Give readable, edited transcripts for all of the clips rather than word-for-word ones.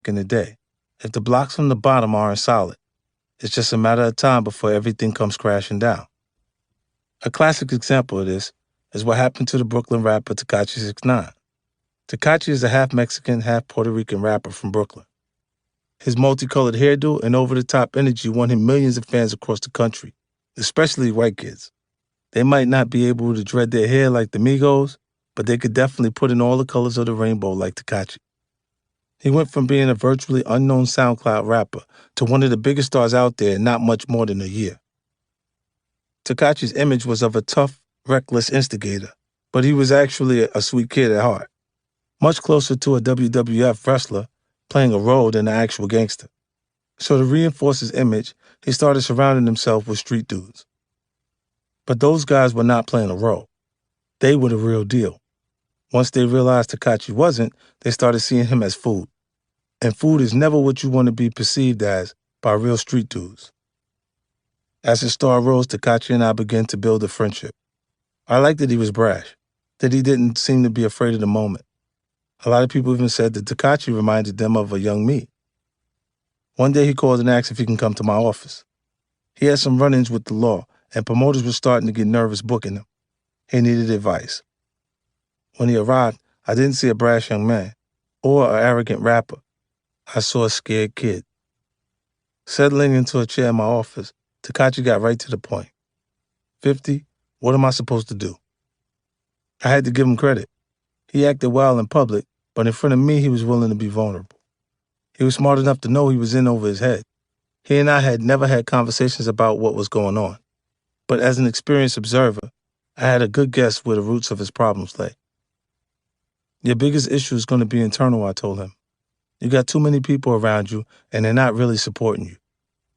in the day. If the blocks from the bottom aren't solid, it's just a matter of time before everything comes crashing down. A classic example of this is what happened to the Brooklyn rapper Tekashi 69. Tekashi is a half Mexican, half Puerto Rican rapper from Brooklyn. His multicolored hairdo and over-the-top energy won him millions of fans across the country, especially white kids. They might not be able to dread their hair like the Migos, but they could definitely put in all the colors of the rainbow like Tekashi. He went from being a virtually unknown SoundCloud rapper to one of the biggest stars out there in not much more than a year. Tekashi's image was of a tough, reckless instigator, but he was actually a sweet kid at heart, much closer to a WWF wrestler playing a role than an actual gangster. So to reinforce his image, he started surrounding himself with street dudes. But those guys were not playing a role. They were the real deal. Once they realized Tekashi wasn't, they started seeing him as food. And food is never what you want to be perceived as by real street dudes. As his star rose, Tekashi and I began to build a friendship. I liked that he was brash, that he didn't seem to be afraid of the moment. A lot of people even said that Tekashi reminded them of a young me. One day he called and asked if he can come to my office. He had some run-ins with the law, and promoters were starting to get nervous booking him. He needed advice. When he arrived, I didn't see a brash young man or an arrogant rapper. I saw a scared kid. Settling into a chair in my office, Tekashi got right to the point. 50, what am I supposed to do? I had to give him credit. He acted well in public, but in front of me, he was willing to be vulnerable. He was smart enough to know he was in over his head. He and I had never had conversations about what was going on. But as an experienced observer, I had a good guess where the roots of his problems lay. Your biggest issue is going to be internal, I told him. You got too many people around you, and they're not really supporting you.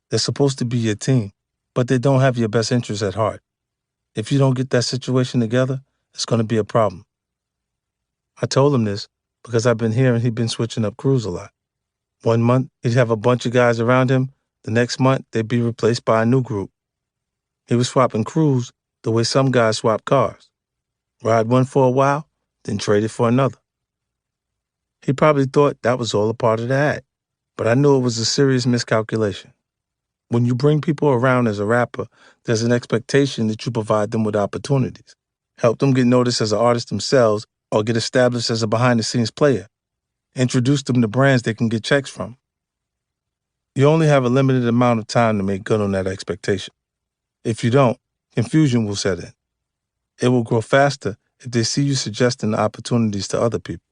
They're supposed to be your team, but they don't have your best interests at heart. If you don't get that situation together, it's going to be a problem. I told him this because I've been hearing he'd been switching up crews a lot. One month, he'd have a bunch of guys around him. The next month, they'd be replaced by a new group. He was swapping crews the way some guys swap cars. Ride one for a while, then trade it for another. He probably thought that was all a part of the act, but I knew it was a serious miscalculation. When you bring people around as a rapper, there's an expectation that you provide them with opportunities, help them get noticed as an artist themselves or get established as a behind-the-scenes player, introduce them to brands they can get checks from. You only have a limited amount of time to make good on that expectation. If you don't, confusion will set in. It will grow faster if they see you suggesting the opportunities to other people.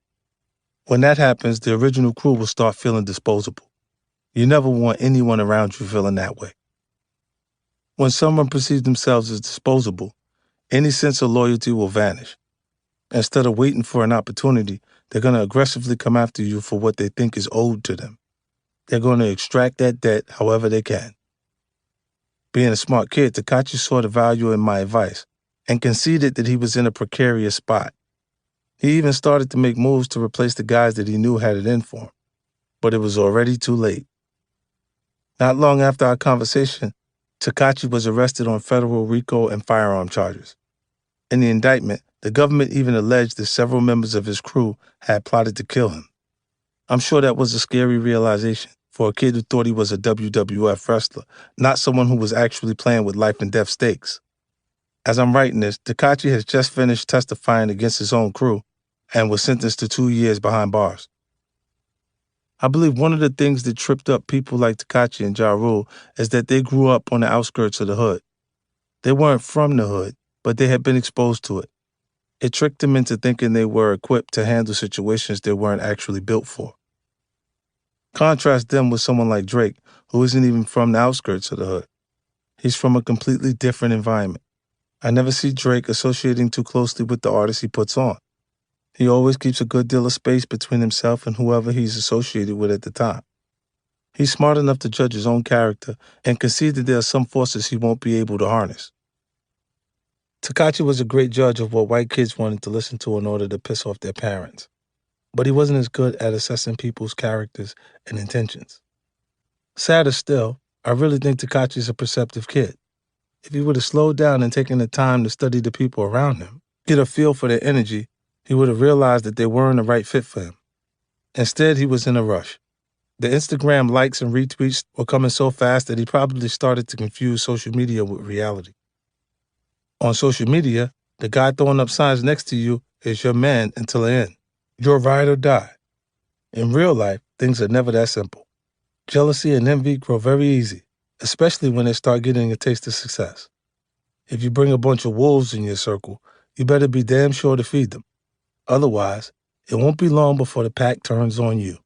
When that happens, the original crew will start feeling disposable. You never want anyone around you feeling that way. When someone perceives themselves as disposable, any sense of loyalty will vanish. Instead of waiting for an opportunity, they're going to aggressively come after you for what they think is owed to them. They're going to extract that debt however they can. Being a smart kid, Tekashi saw the value in my advice and conceded that he was in a precarious spot. He even started to make moves to replace the guys that he knew had it in for him. But it was already too late. Not long after our conversation, Tekashi was arrested on federal RICO and firearm charges. In the indictment, the government even alleged that several members of his crew had plotted to kill him. I'm sure that was a scary realization for a kid who thought he was a WWF wrestler, not someone who was actually playing with life and death stakes. As I'm writing this, Tekashi has just finished testifying against his own crew and was sentenced to 2 years behind bars. I believe one of the things that tripped up people like Tekashi and Ja Rule is that they grew up on the outskirts of the hood. They weren't from the hood, but they had been exposed to it. It tricked them into thinking they were equipped to handle situations they weren't actually built for. Contrast them with someone like Drake, who isn't even from the outskirts of the hood. He's from a completely different environment. I never see Drake associating too closely with the artists he puts on. He always keeps a good deal of space between himself and whoever he's associated with at the time. He's smart enough to judge his own character and concede that there are some forces he won't be able to harness. Tekashi was a great judge of what white kids wanted to listen to in order to piss off their parents, but he wasn't as good at assessing people's characters and intentions. Sadder still, I really think Tekashi's a perceptive kid. If he would have slowed down and taken the time to study the people around him, get a feel for their energy, he would have realized that they weren't the right fit for him. Instead, he was in a rush. The Instagram likes and retweets were coming so fast that he probably started to confuse social media with reality. On social media, the guy throwing up signs next to you is your man until the end. Your ride or die. In real life, things are never that simple. Jealousy and envy grow very easy, especially when they start getting a taste of success. If you bring a bunch of wolves in your circle, you better be damn sure to feed them. Otherwise, it won't be long before the pack turns on you.